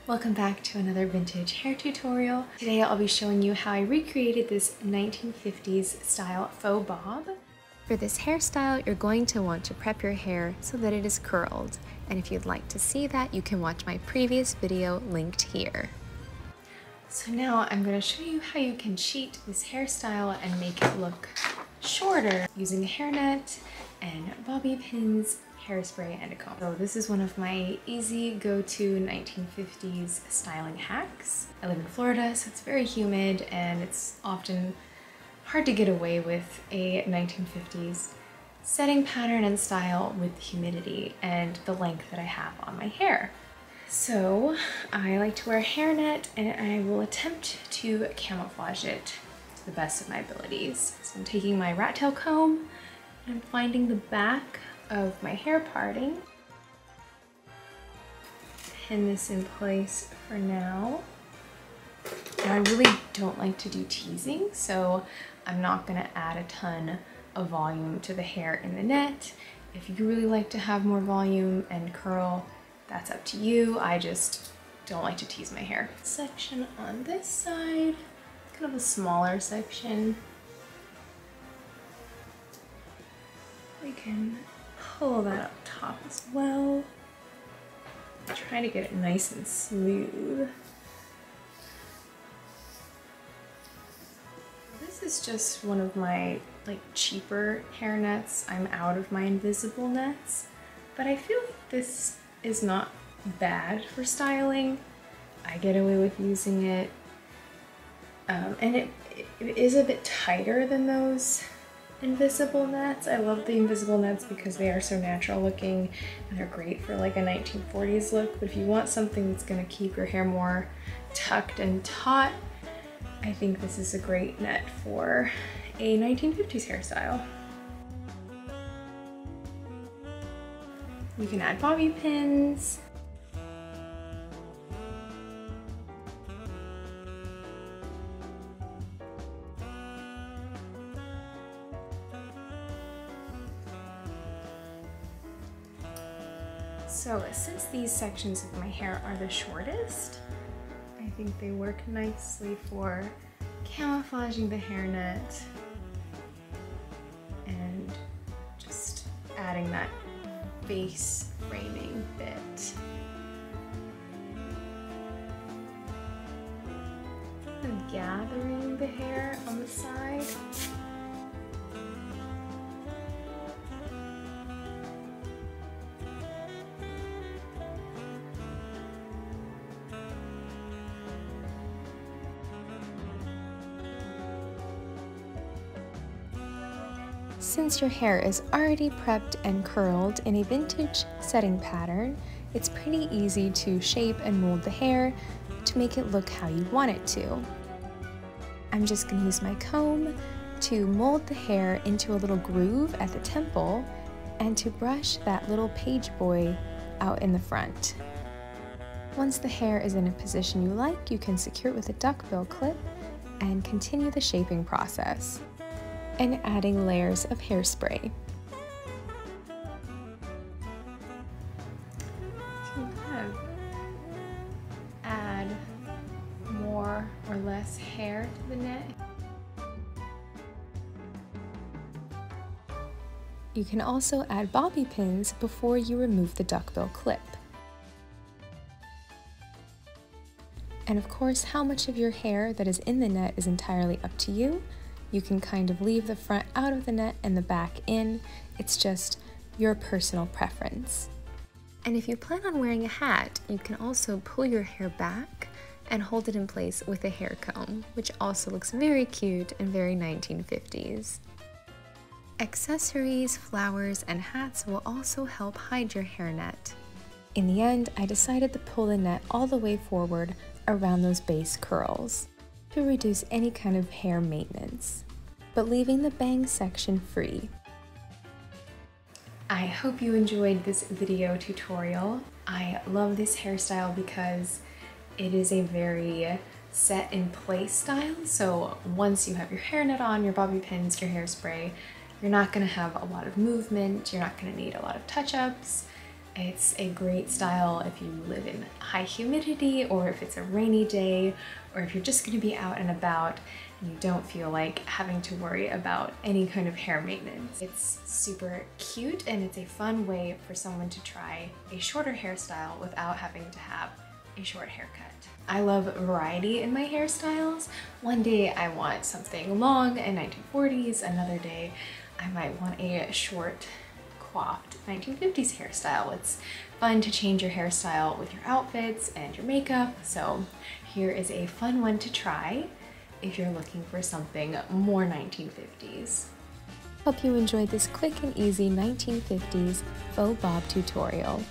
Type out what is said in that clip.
Welcome back to another vintage hair tutorial. Today I'll be showing you how I recreated this 1950s style faux bob. For this hairstyle, you're going to want to prep your hair so that it is curled. And if you'd like to see that, you can watch my previous video linked here. So now I'm going to show you how you can cheat this hairstyle and make it look shorter using a hairnet and bobby pins, hairspray, and a comb. So this is one of my easy go-to 1950s styling hacks. I live in Florida, so it's very humid and it's often hard to get away with a 1950s setting pattern and style with the humidity and the length that I have on my hair. So I like to wear a hairnet and I will attempt to camouflage it to the best of my abilities. So I'm taking my rat tail comb and I'm finding the back of my hair parting. Pin this in place for now. Now I really don't like to do teasing, so I'm not going to add a ton of volume to the hair in the net. If you really like to have more volume and curl, that's up to you. I just don't like to tease my hair. Section on this side, kind of a smaller section. We can pull that up top as well. Try to get it nice and smooth. This is just one of my cheaper hair nets. I'm out of my invisible nets, but I feel like this is not bad for styling. I get away with using it, and it is a bit tighter than those invisible nets. I love the invisible nets because they are so natural looking and they're great for like a 1940s look, but if you want something that's going to keep your hair more tucked and taut, I think this is a great net for a 1950s hairstyle. You can add bobby pins. So since these sections of my hair are the shortest, I think they work nicely for camouflaging the hairnet and just adding that base framing bit. And gathering the hair on the side. Since your hair is already prepped and curled in a vintage setting pattern, it's pretty easy to shape and mold the hair to make it look how you want it to. I'm just going to use my comb to mold the hair into a little groove at the temple and to brush that little page boy out in the front. Once the hair is in a position you like, you can secure it with a duckbill clip and continue the shaping process and adding layers of hairspray. You kind of add more or less hair to the net. You can also add bobby pins before you remove the duckbill clip. And of course, how much of your hair that is in the net is entirely up to you. You can kind of leave the front out of the net and the back in. It's just your personal preference. And if you plan on wearing a hat, you can also pull your hair back and hold it in place with a hair comb, which also looks very cute and very 1950s. Accessories, flowers, and hats will also help hide your hairnet. In the end, I decided to pull the net all the way forward around those base curls to reduce any kind of hair maintenance, but leaving the bang section free. I hope you enjoyed this video tutorial. I love this hairstyle because it is a very set in place style, so once you have your hairnet on, your bobby pins, your hairspray, you're not going to have a lot of movement, you're not going to need a lot of touch-ups. It's a great style if you live in high humidity, or if it's a rainy day, or if you're just going to be out and about and you don't feel like having to worry about any kind of hair maintenance. It's super cute, and it's a fun way for someone to try a shorter hairstyle without having to have a short haircut. I love variety in my hairstyles. One day I want something long and 1940s, another day I might want a short coiffed 1950s hairstyle. It's fun to change your hairstyle with your outfits and your makeup, so here is a fun one to try if you're looking for something more 1950s. Hope you enjoyed this quick and easy 1950s faux bob tutorial.